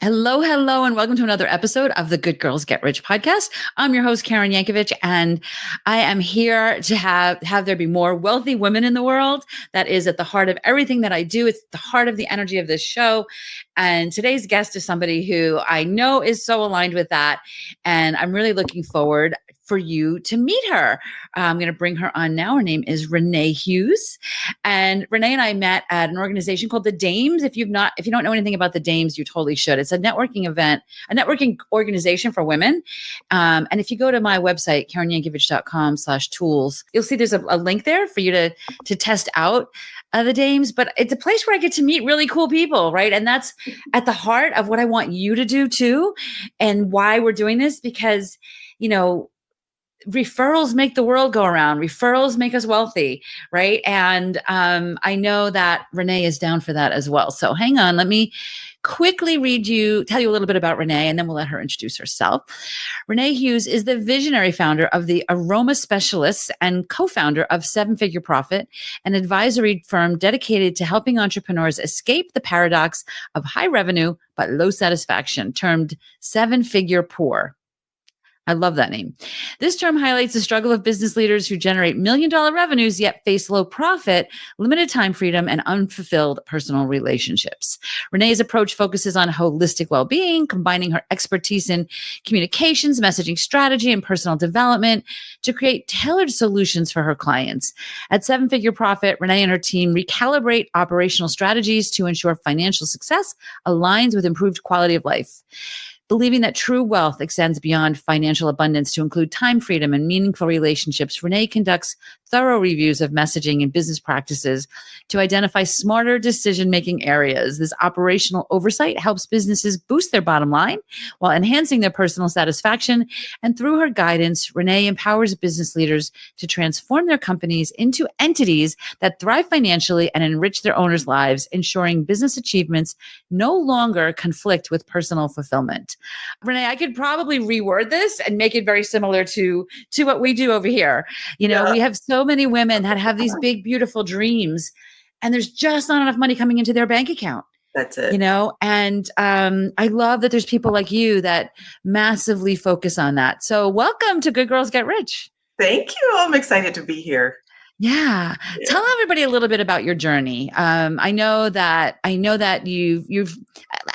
Hello, hello, and welcome to another episode of the Good Girls Get Rich podcast. I'm your host, Karen Yankovich, and I am here to have there be more wealthy women in the world. That is at the heart of everything that I do. It's the heart of the energy of this show. And today's guest is somebody who I know is so aligned with that. And I'm really looking forward for you to meet her. I'm going to bring her on now. Her name is Renee Hughes. And Renee and I met at an organization called the Dames. If you don't know anything about the Dames, you totally should. It's a networking event, a networking organization for women. And if you go to my website, karenyankovich.com/tools, you'll see there's a link there for you to test out the Dames. But it's a place where I get to meet really cool people, right? And that's at the heart of what I want you to do too, and why we're doing this, because, referrals make the world go around. Referrals make us wealthy, right? And I know that Renee is down for that as well. So hang on, let me quickly tell you a little bit about Renee, and then we'll let her introduce herself. Renee Hughes is the visionary founder of the AromaSpecialists and co-founder of Seven Figure Profit, an advisory firm dedicated to helping entrepreneurs escape the paradox of high revenue but low satisfaction, termed seven-figure poor. I love that name. This term highlights the struggle of business leaders who generate million-dollar revenues yet face low profit, limited time freedom, and unfulfilled personal relationships. Renee's approach focuses on holistic well-being, combining her expertise in communications, messaging strategy, and personal development to create tailored solutions for her clients. At Seven Figure Profit, Renee and her team recalibrate operational strategies to ensure financial success aligns with improved quality of life. Believing that true wealth extends beyond financial abundance to include time freedom and meaningful relationships, Renee conducts thorough reviews of messaging and business practices to identify smarter decision-making areas. This operational oversight helps businesses boost their bottom line while enhancing their personal satisfaction. And through her guidance, Renee empowers business leaders to transform their companies into entities that thrive financially and enrich their owners' lives, ensuring business achievements no longer conflict with personal fulfillment. Renee, I could probably reword this and make it very similar to what we do over here. We have so many women that have these big, beautiful dreams, and there's just not enough money coming into their bank account. That's it. And I love that there's people like you that massively focus on that. So welcome to Good Girls Get Rich. Thank you. I'm excited to be here. Yeah. Tell everybody a little bit about your journey. I know that you've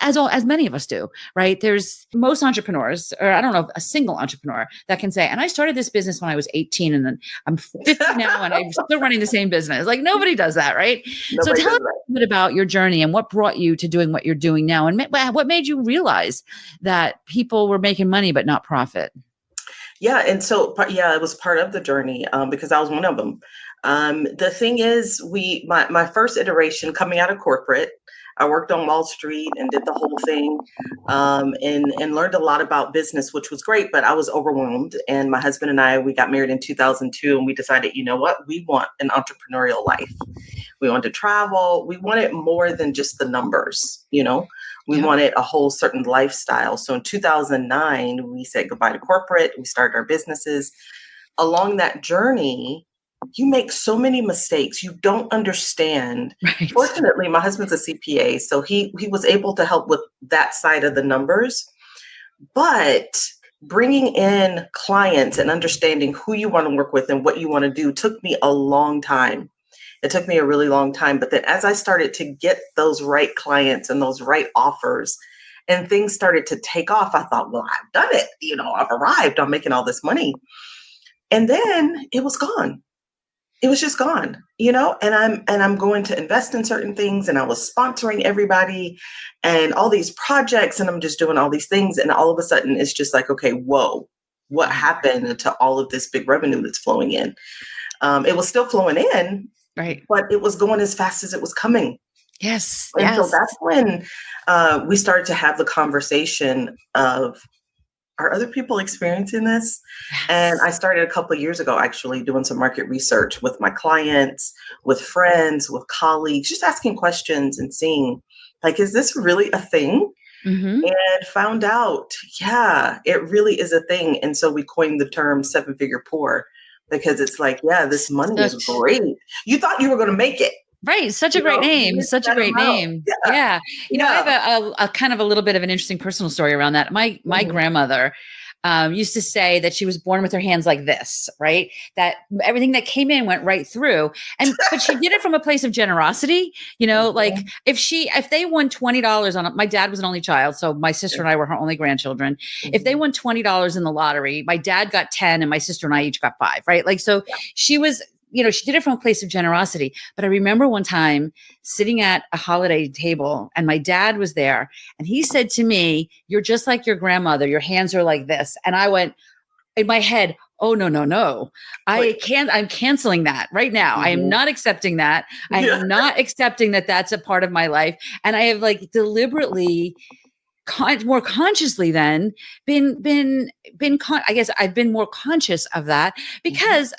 as many of us do, right? There's most entrepreneurs, or I don't know, a single entrepreneur that can say, and I started this business when I was 18 and then I'm 50 now and I'm still running the same business. Like nobody does that, right? So tell us a little bit about your journey and what brought you to doing what you're doing now, and what made you realize that people were making money but not profit. Yeah. And so, it was part of the journey because I was one of them. The thing is, my first iteration coming out of corporate, I worked on Wall Street and did the whole thing and learned a lot about business, which was great, but I was overwhelmed. And my husband and I, we got married in 2002 and we decided, you know what, we want an entrepreneurial life. We want to travel. We wanted more than just the numbers, We wanted a whole certain lifestyle. So in 2009, we said goodbye to corporate. We started our businesses. Along that journey, you make so many mistakes. You don't understand. Right. Fortunately, my husband's a CPA, so he was able to help with that side of the numbers. But bringing in clients and understanding who you want to work with and what you want to do took me a long time. It took me a really long time. But then as I started to get those right clients and those right offers and things started to take off, I thought, well, I've done it. I've arrived. I'm making all this money. And then it was gone. It was just gone, and I'm going to invest in certain things, and I was sponsoring everybody and all these projects, and I'm just doing all these things. And all of a sudden it's just like, okay, whoa, what happened to all of this big revenue that's flowing in? It was still flowing in, right? But it was going as fast as it was coming. Yes. And so that's when we started to have the conversation of, are other people experiencing this? Yes. And I started a couple of years ago, actually doing some market research with my clients, with friends, with colleagues, just asking questions and seeing, like, is this really a thing? Mm-hmm. And found out, yeah, it really is a thing. And so we coined the term seven-figure poor because it's like, yeah, this money is great. You thought you were going to make it. Right. Such a You great know, you name. need to Such a let them great out. name. Yeah. Yeah. I have Yeah. a kind of a little bit of an interesting personal story around that. My Mhm. grandmother used to say that she was born with her hands like this, right? That everything that came in went right through. But she did it from a place of generosity, like Mhm. if they won $20 on it, my dad was an only child. So my sister and I were her only grandchildren. If they Mhm. won $20 in the lottery, my dad got 10 and my sister and I each got five, right? Like, so she was, she did it from a place of generosity. But I remember one time sitting at a holiday table and my dad was there and he said to me, "You're just like your grandmother. Your hands are like this." And I went in my head, "Oh, no, no, no. Wait. I'm canceling that right now. I am Mhm. not accepting that. I Yeah. am not accepting that that's a part of my life." And I have like deliberately more consciously then I guess I've been more conscious of that Mhm. because,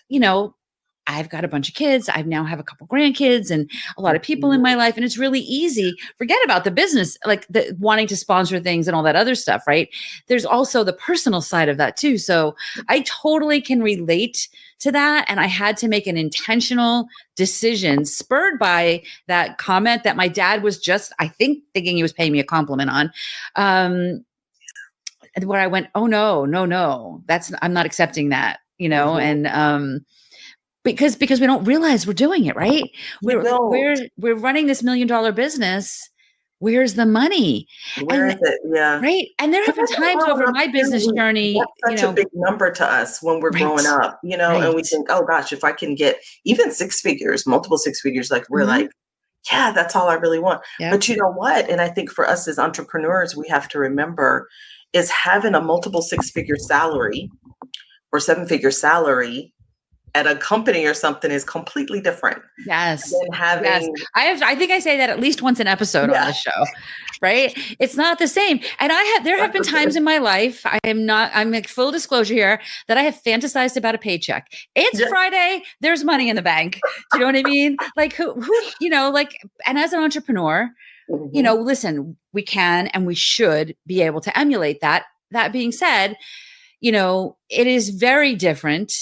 I've got a bunch of kids. I now have a couple grandkids and a lot of people in Mhm. my life. And it's really easy. Forget about the business, like the wanting to sponsor things and all that other stuff, right? There's also the personal side of that too. So I totally can relate to that. And I had to make an intentional decision spurred by that comment that my dad was just, I think, thinking he was paying me a compliment on. Um, where I went, "Oh no, no, no, I'm not accepting that," Mhm. and because we don't realize we're doing it, right? You don't. We're running this $1 million business. Where's the money? Where is And it? Yeah. right. And there have Because been I think times growing over up my too, business journey, that's such a big number to us when we're growing right, up, and we right. think, oh gosh, if I can get even six figures, multiple six figures, like we're like, Hmm. yeah, that's all I really want. Yep. But you know what? And I think for us as entrepreneurs, we have to remember is having a multiple six-figure salary or seven-figure salary at a company or something is completely different Yes. than Yes. having, I think I say that at least once an episode on yeah, this show, right? It's not the same. And there have that's been times okay. in my life, I'm like full disclosure here, that I have fantasized about a paycheck. It's Yeah. Friday, there's money in the bank. Do you know what I mean? Like like, and as an entrepreneur, Mhm. listen, we can and we should be able to emulate that. That being said, it is very different.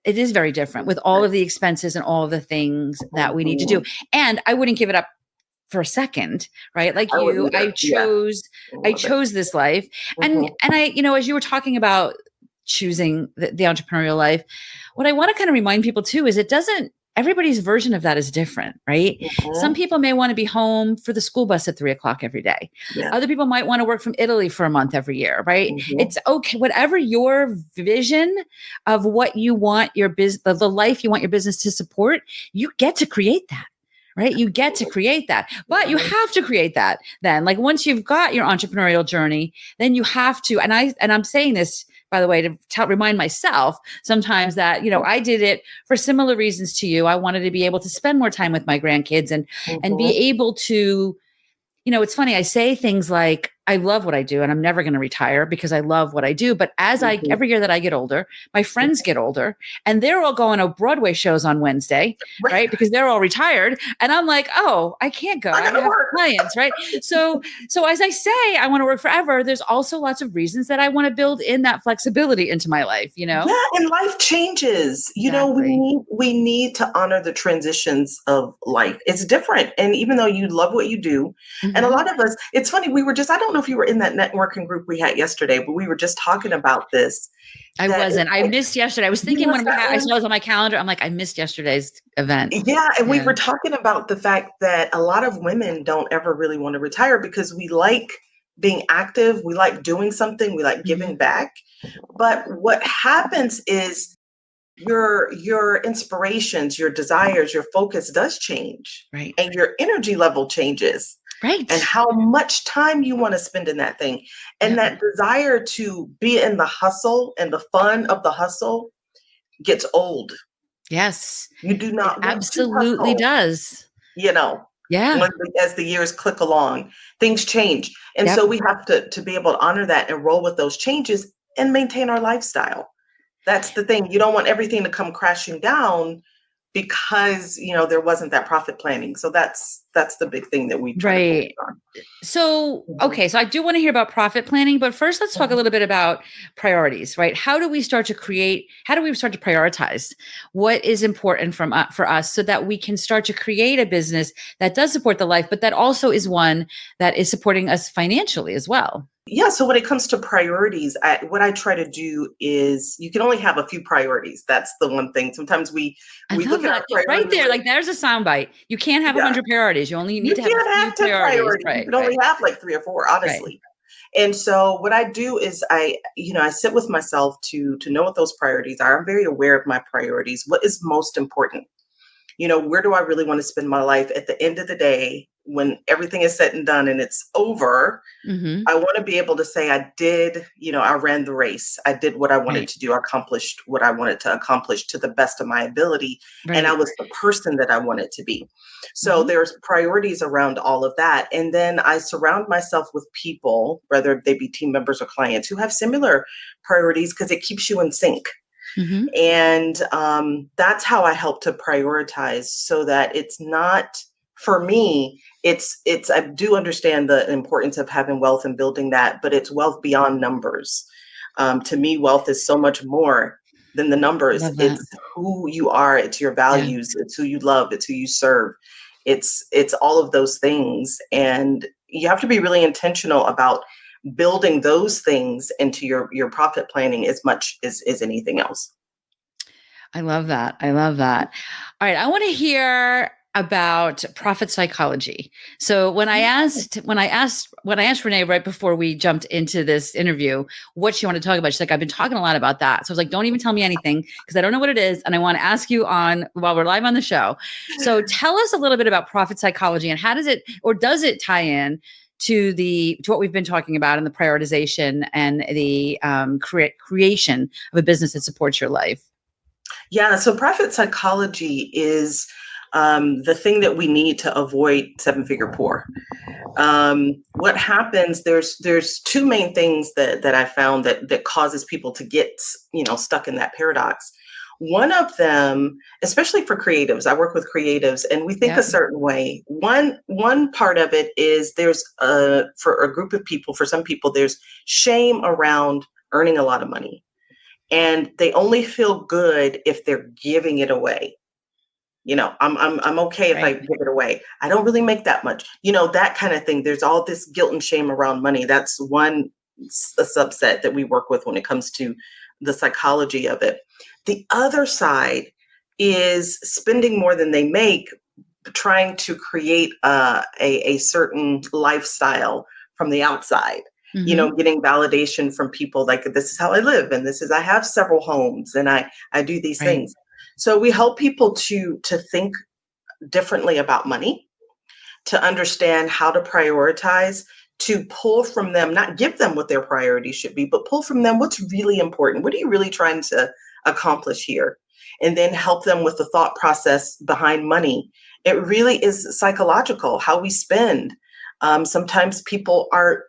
It is very different with all of the expenses and all of the things that we need to do. Mhm. And I wouldn't give it up for a second, right? Like I wouldn't you, either. Yeah. I I love it. chose this life. And Mhm. I, as you were talking about choosing the entrepreneurial life, what I want to kind of remind people too is everybody's version of that is different, right? Some Mhm. people may want to be home for the school bus at 3 o'clock every day. Yeah. Other people might want to work from Italy for a month every year, right? Mhm. It's okay. Whatever your vision of what you want your business, the life you want your business to support, you get to create that. Right. You get to create that, but you Mhm. have to create that then. Like once you've got your entrepreneurial journey, then you have to, and I'm saying this, by the way, to remind myself sometimes that, I did it for similar reasons to you. I wanted to be able to spend more time with my grandkids and be Mhm. able to, it's funny. I say things like, I love what I do and I'm never going to retire because I love what I do. But Mhm. every year that I get older, my friends get older and they're all going to Broadway shows on Wednesday, Right. right? Because they're all retired. And I'm like, oh, I can't go. I I gotta have work. clients, right? So as I say, I want to work forever. There's also lots of reasons that I want to build in that flexibility into my life. Yeah, and life changes. We Exactly. need to honor the transitions of life. It's different. And even though you love what you do, and a Hmm. lot of us, it's funny, I don't know if you were in that networking group we had yesterday, but we were just talking about this, I that it's wasn't. I like missed yesterday. I was you thinking when missed that I one. saw it on my calendar, I'm like, I missed yesterday's event. Yeah, and we Yeah. were talking about the fact that a lot of women don't ever really want to retire because we like being active, we like doing something, we like Hmm. giving back. But what happens is your inspirations, your desires, your focus does change Right. and your energy level changes and Right. how much time you want to spend in that thing. And Yep. that desire to be in the hustle and the fun of the hustle gets old. Yes. You do It not want to absolutely hustle, does. you know, Yeah. as the years click along, things change. And Yep. so we have to be able to honor that and roll with those changes and maintain our lifestyle. That's the thing. You don't want everything to come crashing down because, there wasn't that profit planning. So that's the big thing that we try to focus Right. on. So, Mhm. okay, so I do want to hear about profit planning, but first let's talk a Mhm. little bit about priorities, right? How do we start to prioritize what is important for us so that we can start to create a business that does support the life, but that also is one that is supporting us financially as well? Yeah, so when it comes to priorities, what I try to do is you can only have a few priorities. That's the one thing. Sometimes I we love look at that. our Right priority there, list. like there's a soundbite. You can't have Yeah, 100 priorities. You only need you to have a can't few have 10 priorities. priorities. You Right, can only right, have like 3 or 4, right. honestly. And so what I do is I sit with myself to know what those priorities are. I'm very aware of my priorities. What is most important? Where do I really want to spend my life at the end of the day when everything is said and done and it's over? Mm-hmm. I want to be able to say I did, I ran the race. I did what I wanted Right, to do. I accomplished what I wanted to accomplish to the best of my ability. And I right. was the person that I wanted to be. So Mm-hmm. there's priorities around all of that. And then I surround myself with people, whether they be team members or clients, who have similar priorities because it keeps you in sync. Mm-hmm. And that's how I help to prioritize so that it's not, for me, it's I do understand the importance of having wealth and building that, but it's wealth beyond numbers. To me, wealth is so much more than the numbers. Love that. It's who you are, it's your Yeah. values, it's who you love, it's who you serve. It's all of those things. And you have to be really intentional about building those things into your profit planning as much as anything else. I love that. I love that. All right, I want to hear about profit psychology. So when I asked Renee right before we jumped into this interview what she wanted to talk about, she's like, I've been talking a lot about that. So I was like, don't even tell me anything because I don't know what it is, and I want to ask you on while we're live on the show. So tell us a little bit about profit psychology and how does it or does it tie in to what we've been talking about in the prioritization and the creation of a business that supports your life. Yeah, so profit psychology is the thing that we need to avoid seven-figure poor. What happens? There's two main things that I found that causes people to get stuck in that paradox. One of them, especially for creatives, I work with creatives, and we think Yeah. a certain way. One part of it is there's for a group of people, for some people, there's shame around earning a lot of money and they only feel good if they're giving it away. I'm okay if I Right. give it away. I don't really make that much. That kind of thing. There's all this guilt and shame around money. That's a subset that we work with when it comes to the psychology of it. The other side is spending more than they make, trying to create a certain lifestyle from the outside, Mm-hmm. getting validation from people like this is how I live and this is I have several homes and I do these Right. things. So we help people to think differently about money, to understand how to prioritize, to pull from them, not give them what their priorities should be, but pull from them what's really important. What are you really trying to accomplish here? And then help them with the thought process behind money. It really is psychological, how we spend. Sometimes people are,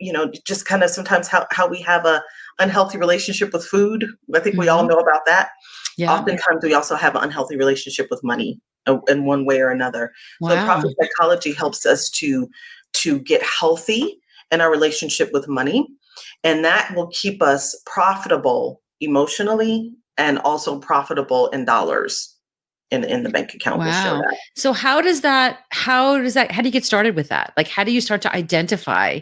just kind of sometimes how we have a unhealthy relationship with food. I think we all Mm-hmm. know about that. Yeah. Oftentimes we also have an unhealthy relationship with money in one way or another. So Wow. profit psychology helps us to get healthy in our relationship with money, and that will keep us profitable emotionally and also profitable in dollars in the bank account will show Wow. that. So how do you get started with that? Like, how do you start to identify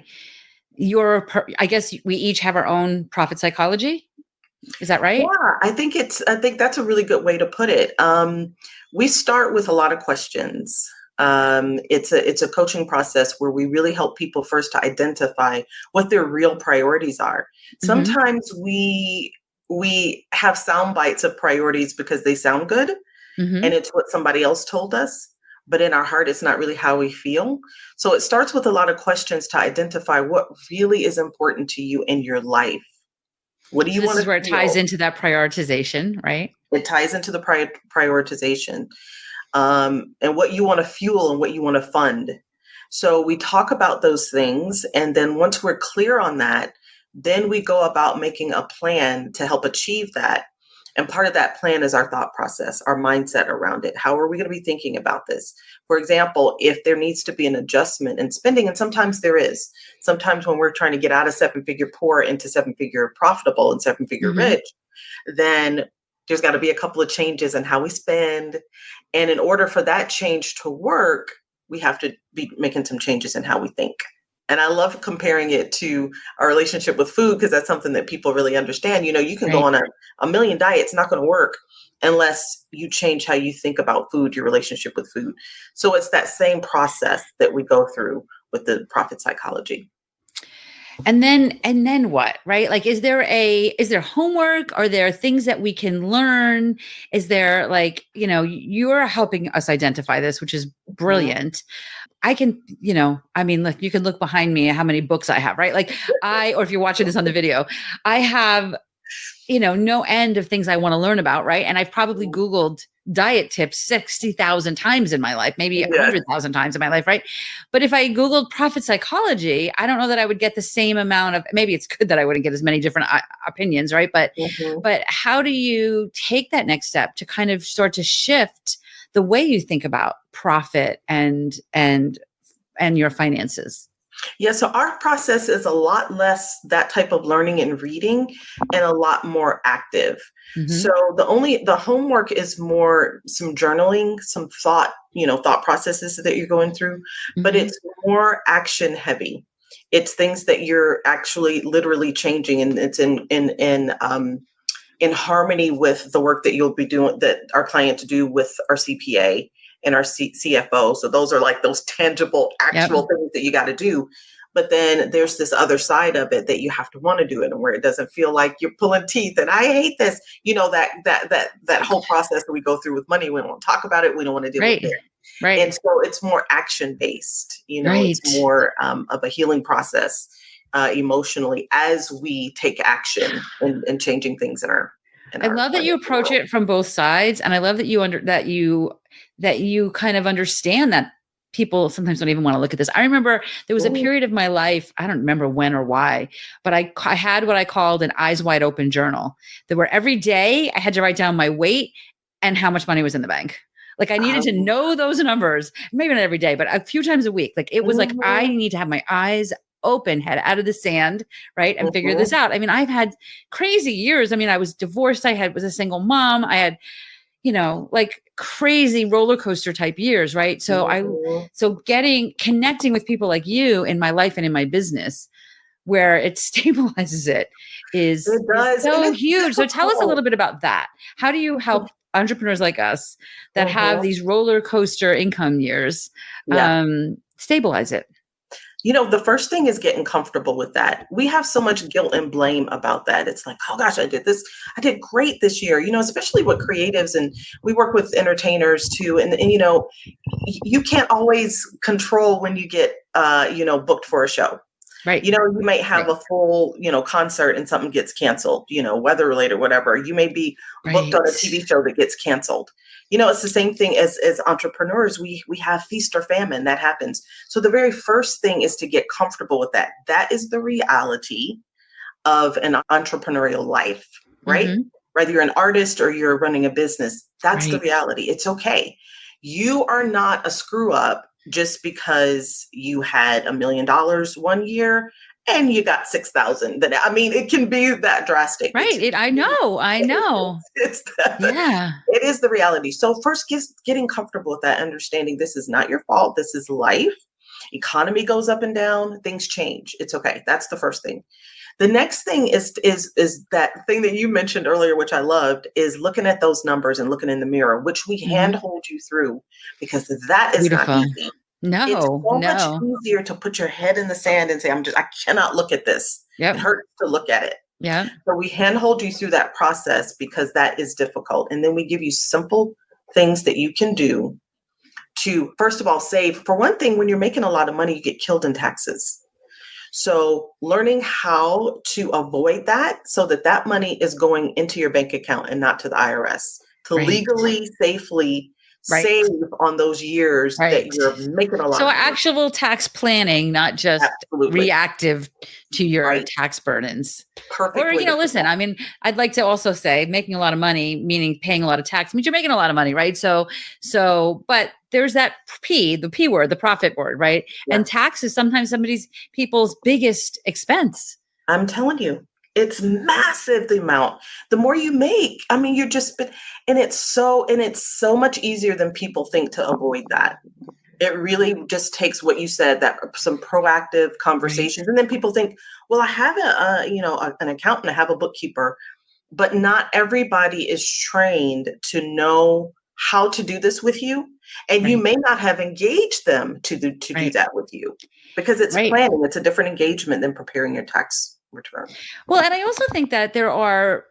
I guess we each have our own profit psychology. Is that right? Yeah, I think that's a really good way to put it. We start with a lot of questions. It's a coaching process where we really help people first to identify what their real priorities are. Mm-hmm. Sometimes we have sound bites of priorities because they sound good and Mm-hmm. it's what somebody else told us, but in our heart it's not really how we feel. So it starts with a lot of questions to identify what really is important to you in your life. What do So you this want is to where it ties feel? into that prioritization, right? It ties into the prioritization, and what you want to fuel and what you want to fund. So we talk about those things. And then once we're clear on that, then we go about making a plan to help achieve that. And part of that plan is our thought process, our mindset around it. How are we going to be thinking about this? For example, if there needs to be an adjustment in spending, and sometimes there is, sometimes when we're trying to get out of 7-figure poor into 7-figure profitable and 7-figure Mm-hmm. rich, then there's got to be a couple of changes in how we spend. And in order for that change to work, we have to be making some changes in how we think. And I love comparing it to our relationship with food, because that's something that people really understand. You can go Right. on a million diets, not going to work unless you change how you think about food, your relationship with food. So it's that same process that we go through with the profit psychology. And then what, right? Like, is there homework? Are there things that we can learn? Is there, like, you're helping us identify this, which is Mhm. brilliant. I can, I mean, look, you can look behind me how many books I have, right? Like or if you're watching this on the video, I have, no end of things I want to learn about, right? And I've probably Googled diet tips 60,000 times in my life, maybe Yes. 100,000 times in my life, right? But if I Googled profit psychology, I don't know that I would get the same amount of, maybe it's good that I wouldn't get as many different opinions, right? Mhm. But how do you take that next step to kind of start to shift the way you think about profit and your finances? Yeah, so our process is a lot less that type of learning and reading and a lot more active. So Mm-hmm. the homework is more some journaling, some thought processes that you're going through, but Mm-hmm. it's more action heavy. It's things that you're actually literally changing, and it's in harmony with the work that you'll be doing, that our clients do with our CPA and our CFO. So those are like those tangible, Yep. actual things that you got to do. But then there's this other side of it that you have to want to do it, and where it doesn't feel like you're pulling teeth. And I hate this, that whole process that we go through with money. We don't want to talk about it. We don't want to deal with Right. it. And Right. so it's more action based. It's Right. more of a healing process emotionally, as we take action in changing things in our I love that you financial approach world. it from both sides, and I love that you kind of understand that people sometimes don't even want to look at this. I remember there was a Mhm. period of my life, I don't remember when or why, but I had what I called an eyes wide open journal. That where every day I had to write down my weight and how much money was in the bank. Like, I needed to Um, know those numbers, maybe not every day, but a few times a week. Like, it was like I mhm, need to have my eyes open, head out of the sand, right, and figure this mhm, out. I mean, I've had crazy years. I mean, I was divorced. Was a single mom. I had, like crazy roller coaster type years, right? mhm. So connecting with people like you in my life and in my business, where it stabilizes it, is It does, and so it's huge. So tell us a difficult. little bit about that. How do you help entrepreneurs like us that have Mhm. these roller coaster income years Yeah. stabilize it? The first thing is getting comfortable with that. We have so much guilt and blame about that. It's like, oh gosh, I did this. I did great this year, especially with creatives, and we work with entertainers too. And you can't always control when you get, booked for a show. Right. You might have Right. a full, concert and something gets canceled, weather related, whatever. You may be booked on a Right. TV show that gets canceled. It's the same thing as entrepreneurs. We have feast or famine that happens. So the very first thing is to get comfortable with that. That is the reality of an entrepreneurial life, right? Mm-hmm. Whether you're an artist or you're running a business, that's the Right. reality. It's okay. You are not a screw up just because you had $1 million one year and you got 6,000. I mean, it can be that drastic. Right. I know. I know. It's that, Yeah. it is the reality. So first, getting comfortable with that, understanding this is not your fault. This is life. Economy goes up and down. Things change. It's okay. That's the first thing. The next thing is that thing that you mentioned earlier, which I loved, is looking at those numbers and looking in the mirror, which we Mm-hmm. handhold you through, because that is not Beautiful. easy. It's No, so much no. easier to put your head in the sand and say, I cannot look at this. It Yep. hurts to look at it. Yep. So we handhold you through that process because that is difficult. And then we give you simple things that you can do to, first of all, save. For one thing, when you're making a lot of money, you get killed in taxes. So learning how to avoid that so that that money is going into your bank account and not to the IRS, to Right. legally, safely Right. save on those years that Right. you're making a lot So of money. actual tax planning, not just Absolutely. reactive to your Right. tax burdens. Perfect Or, way to put listen, that. I mean, I'd like to also say making a lot of money, meaning paying a lot of tax, means you're making a lot of money, right? But there's that the P word, the profit word, right? Yeah. And tax is sometimes people's biggest expense. I'm telling you, it's massive the amount. The more you make, I mean, and it's so much easier than people think to avoid that. It really just takes what you said, that some proactive Right. conversations. And then people think, well, I have an accountant, I have a bookkeeper, but not everybody is trained to know how to do this with you. And you Right. may not have engaged them to do Right. that with you, because it's Right. planning. It's a different engagement than preparing your tax return. Well, and I also think that there are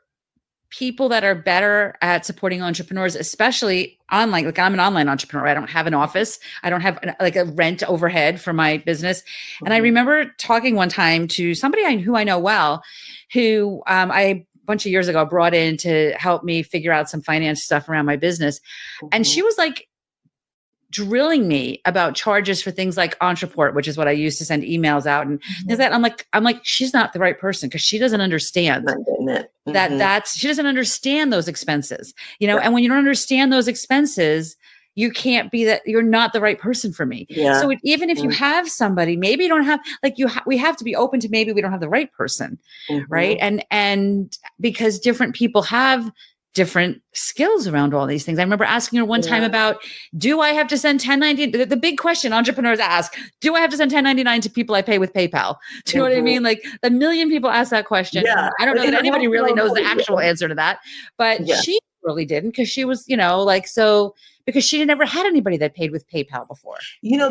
people that are better at supporting entrepreneurs, especially online. Like, I'm an online entrepreneur. I don't have an office. I don't have like a rent overhead for my business. And I Mhm, remember talking one time to somebody who I know well, who I a bunch of years ago brought in to help me figure out some finance stuff around my business. And mhm, she was like drilling me about charges for things like Entreport, which is what I use to send emails out. And is mhm. that I'm like, she's not the right person because she doesn't understand Not getting it. she doesn't understand those expenses, Yeah, and when you don't understand those expenses, you can't be that you're not the right person for me. yeah. So even if you Mm, have somebody, maybe you don't have like we have to be open to maybe we don't have the right person, right? mhm. And because different people have different skills around all these things. I remember asking her one time Yeah, about, do I have to send 1090? The big question entrepreneurs ask, do I have to send 1099 to people I pay with PayPal? Do you know what I mhm. mean? Like a million people ask that question. Yeah, And I don't know that anybody really international knows the employee, actual answer to that, but yeah. she really didn't because she was, like, so because she never had anybody that paid with PayPal before.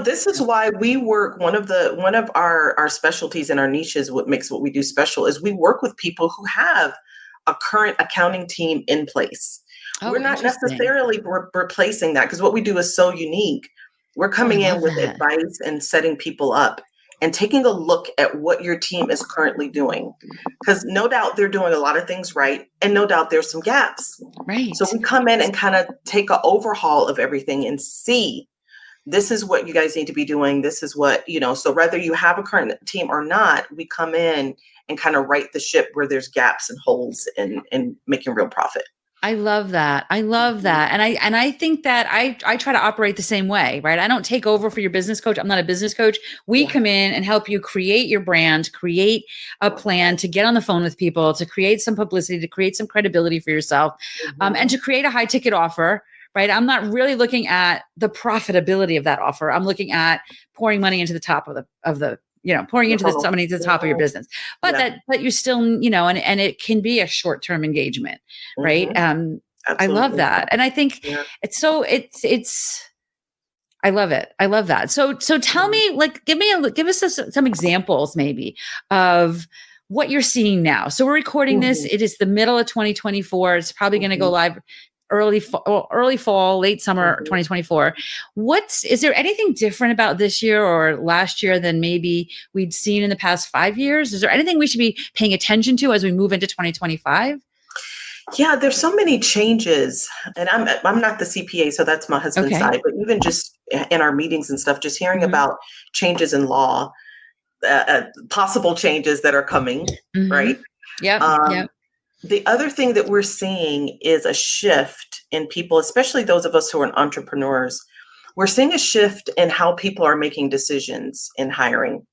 This is why we work. One of our specialties and our niches, what makes what we do special, is we work with people who have a current accounting team in place. We're Oh, not interesting. necessarily replacing that, because what we do is so unique. We're Oh, I coming in love with that. advice and setting people up and taking a look at what your team is currently doing. Because no doubt they're doing a lot of things right, and no doubt there's some gaps. So Right. we come in and kind of take an overhaul of everything and see, this is what you guys need to be doing. This is what, so whether you have a current team or not, we come in and kind of right the ship where there's gaps and holes and making real profit. I love that. I love Mhm. that. And I think that I try to operate the same way, right? I don't take over for your business coach. I'm not a business coach. We Yeah. come in and help you create your brand, create a plan to get on the phone with people, to create some publicity, to create some credibility for yourself, and Mhm. to create a high ticket offer, right? I'm not really looking at the profitability of that offer. I'm looking at pouring money into the top of the pouring The into the funnel. money to the top of your Mhm. business. But Yeah. that you still, and it can be a short-term engagement, right? Mhm. I love Absolutely. that. And I think Yeah. it's I love it. I love that. So tell Mhm. me, like, give us some examples maybe of what you're seeing now. So we're recording this. Mhm. It is the middle of 2024. It's probably going to go Mhm. live early fall, late summer Mhm. 2024. Is there anything different about this year or last year than maybe we'd seen in the past 5 years? Is there anything we should be paying attention to as we move into 2025? Yeah, there's so many changes, and I'm not the CPA, so that's my husband's Okay. side. But even just in our meetings and stuff, just hearing Hmm. about changes in law, possible changes that are coming, Hmm. right? Yep. Um, Yep. the other thing that we're seeing is a shift in people, especially those of us who are entrepreneurs. We're seeing a shift in how people are making decisions in hiring.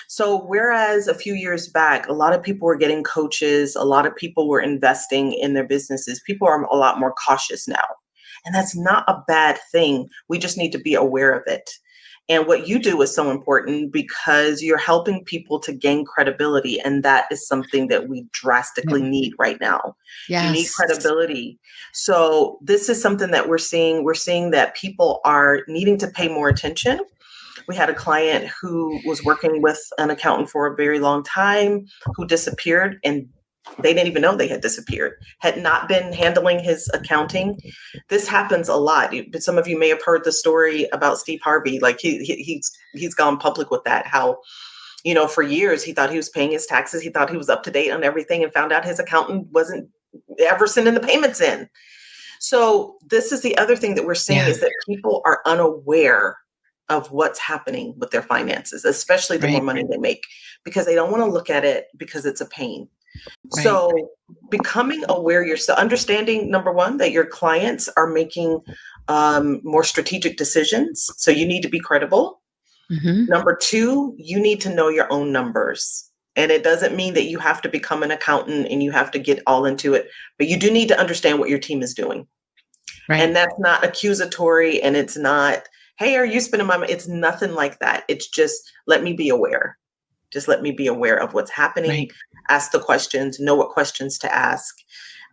So, whereas a few years back, a lot of people were getting coaches, a lot of people were investing in their businesses, people are a lot more cautious now. And that's not a bad thing. We just need to be aware of it. And what you do is so important because you're helping people to gain credibility. And that is something that we Yep. drastically need right now. You need Yes. credibility. So, this is something that we're seeing. We're seeing that people are needing to pay more attention. We had a client who was working with an accountant for a very long time who disappeared, and they didn't even know they had disappeared, had not been handling his accounting. This happens a lot. But some of you may have heard the story about Steve Harvey. Like he's gone public with that, how for years he thought he was paying his taxes, he thought he was up to date on everything, and found out his accountant wasn't ever sending the payments in. So this is the other thing that we're seeing Yeah. is that people are unaware of what's happening with their finances, especially the more Right. money they make, because they don't want to look at it because it's a pain. Right. So becoming aware yourself, understanding number one, that your clients are making more strategic decisions. So you need to be credible. Mm-hmm. Number two, you need to know your own numbers. And it doesn't mean that you have to become an accountant and you have to get all into it, but you do need to understand what your team is doing. And Right. that's not accusatory and it's not, hey, are you spending my money? It's nothing like that. It's just let me be aware. Just let me be aware of what's happening, Right. ask the questions, know what questions to ask.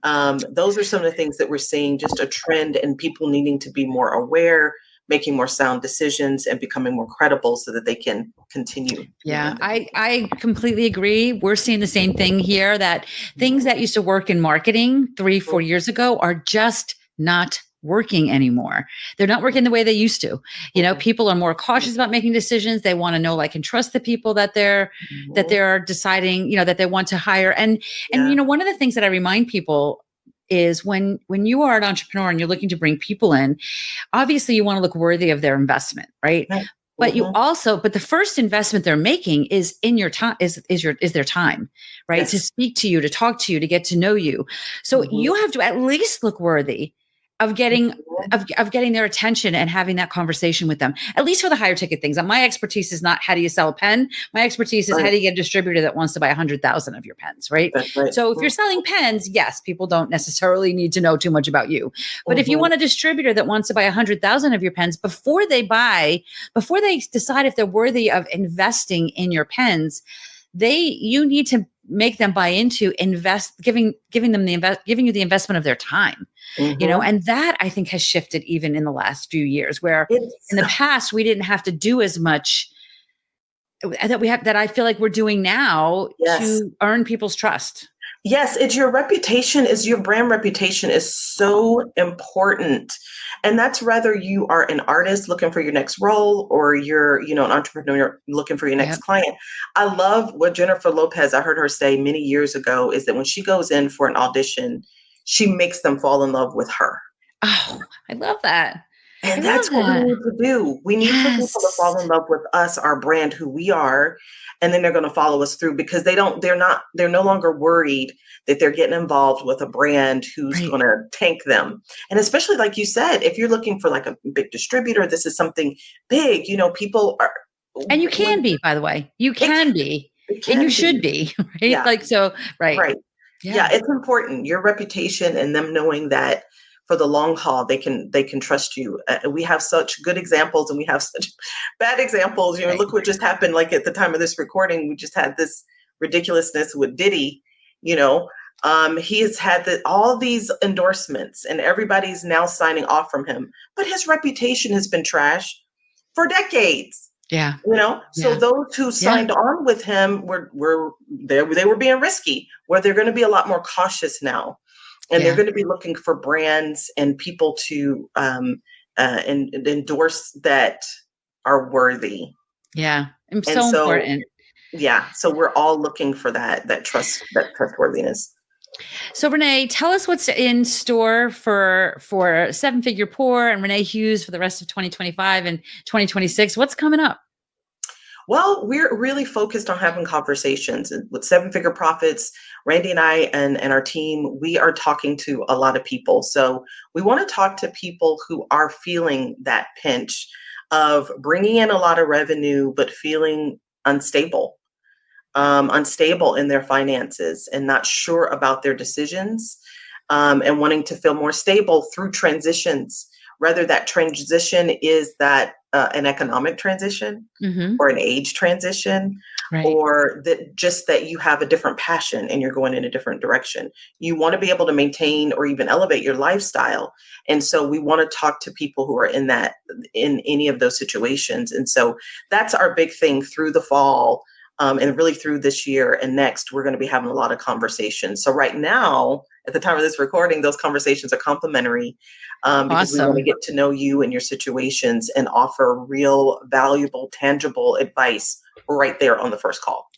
Those are some of the things that we're seeing, just a trend and people needing to be more aware, making more sound decisions and becoming more credible so that they can continue. Yeah, I completely agree. We're seeing the same thing here, that things that used to work in marketing 3, 4 years ago are just not working anymore. They're not working the way they used to. People are more cautious about making decisions. They want to know, like, and trust the people that they're deciding, that they want to hire. And Yeah. one of the things that I remind people is when you are an entrepreneur and you're looking to bring people in, obviously you want to look worthy of their investment, right? Right. But Mhm. but the first investment they're making is in your time, is their time, right? To Yes. speak to you, to talk to you, to get to know you. So Mhm. you have to at least look worthy of getting Mhm. of getting their attention and having that conversation with them, at least for the higher ticket things. And my expertise is not how do you sell a pen. My expertise is how Right. do you get a distributor that wants to buy 100,000 of your pens, right? That's right. So if you're selling pens, yes, people don't necessarily need to know too much about you. But if you Mhm. want a distributor that wants to buy 100,000 of your pens before they decide if they're worthy of investing in your pens, you need to make them buy into giving you the investment of their time. Mhm. And that, I think, has shifted even in the last few years, where It's in the past we didn't have to do as much that I feel like we're doing now yes. to earn people's trust. Yes, it's your reputation, is your brand reputation is so important. And that's whether you are an artist looking for your next role or you're, an entrepreneur looking for your next Yep. client. I love what Jennifer Lopez, I heard her say many years ago, is that when she goes in for an audition, she makes them fall in love with her. Oh, I love that. I And love that's what we that. need to do. We need for people to Yes. fall in love with us, our brand, who we are, and then they're going to follow us through because they're no longer worried that they're getting involved with a brand who's Right. going to tank them. And especially like you said, if you're looking for like a big distributor, this is something big, people are And you can when be, by the way. You it can be, it and you can should be. be, right? Yeah, Like, so, right. right. Yeah, Yeah. it's important. Your reputation and them knowing that for the long haul they can trust you. We have such good examples and we have such bad examples. Right. Look what just happened. Like at the time of this recording, we just had this ridiculousness with Diddy. You know, he has had all these endorsements and everybody's now signing off from him, but his reputation has been trashed for decades. Yeah. So Yeah. those who Yeah. signed on with him they were being risky, where they're going to be a lot more cautious now, and they're Yeah. going to be looking for brands and people to and endorse that are worthy. Yeah. And And so so, important. yeah, so we're all looking for that trustworthiness. So, Renee, tell us what's in store for Seven Figure Poor and Renee Hughes for the rest of 2025 and 2026. What's coming up? Well, we're really focused on having conversations with Seven Figure Profits. Randy and I and our team, we are talking to a lot of people. So we want to talk to people who are feeling that pinch of bringing in a lot of revenue, but feeling unstable, unstable in their finances and not sure about their decisions, and wanting to feel more stable through transitions. Whether that transition is that an economic transition Mm-hmm. or an age transition, Right. or that you have a different passion and you're going in a different direction. You want to be able to maintain or even elevate your lifestyle. And so we want to talk to people who are in any of those situations. And so that's our big thing through the fall. And really through this year and next, we're going to be having a lot of conversations. So right now, at the time of this recording, those conversations are complimentary, because we want to Awesome. get to know you and your situations and offer real, valuable, tangible advice right there on the first call.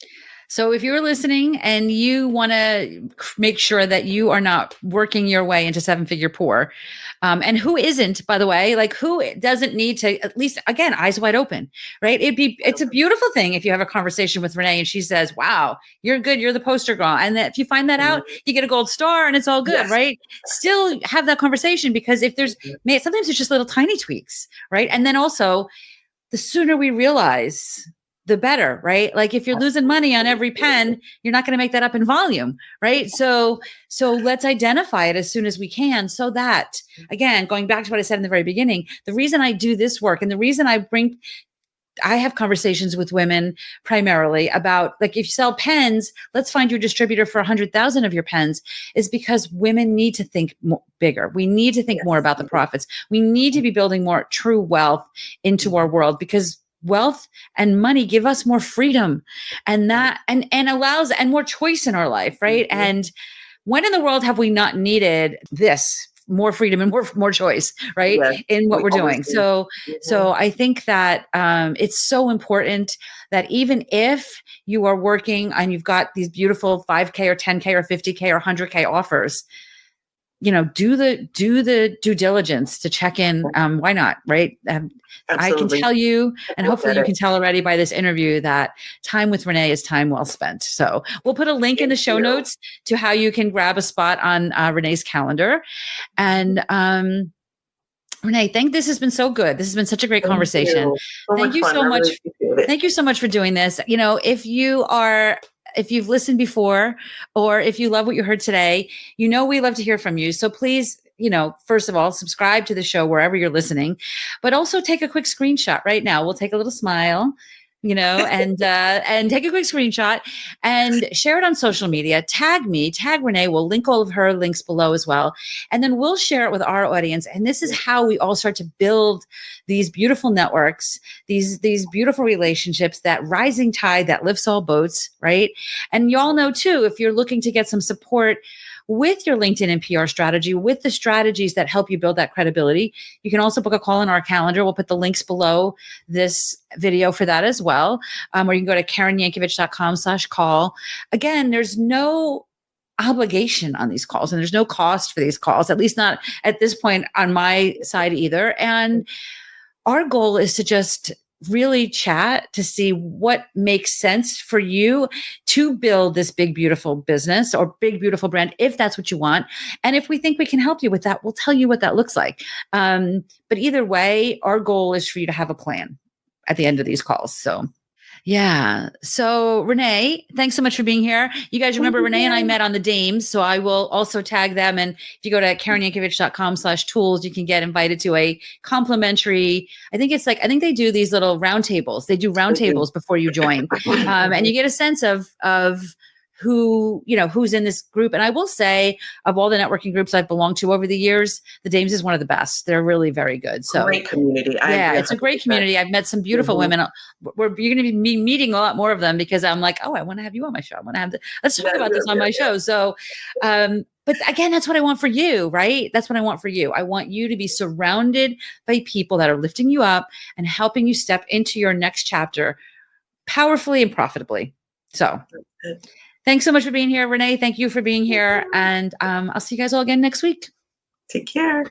So if you're listening and you want to make sure that you are not working your way into seven-figure poor, and who isn't, by the way, like who doesn't need to, at least again, eyes wide open, right? It's a beautiful thing if you have a conversation with Renee and she says, wow, you're good. You're the poster girl. And that if you find that out, you get a gold star and it's all good, Yes. right? Still have that conversation, because if there's, sometimes it's just little tiny tweaks, right? And then also the sooner we realize, the better, right? Like if you're losing money on every pen, you're not going to make that up in volume, right? So let's identify it as soon as we can, so that, again, going back to what I said in the very beginning, the reason I do this work and the reason I have conversations with women primarily about, like, if you sell pens, let's find your distributor for 100,000 of your pens, is because women need to think bigger. We need to think more about the profits. We need to be building more true wealth into our world, because wealth and money give us more freedom, and that, and allows, and more choice in our life. Right. And when in the world have we not needed this? More freedom and more choice, right? Yes, in what we we're doing. always do. So I think that it's so important that even if you are working and you've got these beautiful 5K or 10K or 50K or 100K offers, do the due diligence to check in. Why not? Right. I can tell you, and hopefully you can tell already by this interview, that time with Renee is time well spent. So we'll put a link in the show notes to how you can grab a spot on Renee's calendar. And Renee, this has been so good. This has been such a great conversation. Thank you so much. Thank you so much for doing this. If you've listened before, or if you love what you heard today, we love to hear from you. So please, first of all, subscribe to the show wherever you're listening, but also take a quick screenshot right now. We'll take a little smile, and take a quick screenshot and share it on social media. Tag me, tag Renee. We'll link all of her links below as well. And then we'll share it with our audience. And this is how we all start to build these beautiful networks, these beautiful relationships, that rising tide that lifts all boats, right? And you all know too, if you're looking to get some support with your LinkedIn and PR strategy, with the strategies that help you build that credibility, you can also book a call in our calendar. We'll put the links below this video for that as well. Or you can go to KarenYankovich.com/call. Again, there's no obligation on these calls, and there's no cost for these calls, at least not at this point on my side either. And our goal is to just really chat to see what makes sense for you to build this big, beautiful business or big, beautiful brand, if that's what you want. And if we think we can help you with that, we'll tell you what that looks like. But either way, our goal is for you to have a plan at the end of these calls. So yeah. So Renee, thanks so much for being here. You guys remember Renee and I met on the Dames, so I will also tag them. And if you go to KarenYankovich.com/tools, you can get invited to a complimentary, I think they do these little roundtables. They do roundtables before you join. And you get a sense of who's in this group. And I will say, of all the networking groups I've belonged to over the years, the Dames is one of the best. They're really very good. So great community. It's a great community. I've met some beautiful women. You're going to be meeting a lot more of them, because I'm like, I want to have you on my show. Let's talk about this on my show. So, but again, that's what I want for you, right? That's what I want for you. I want you to be surrounded by people that are lifting you up and helping you step into your next chapter powerfully and profitably. So thanks so much for being here, Renee. Thank you for being here. And I'll see you guys all again next week. Take care.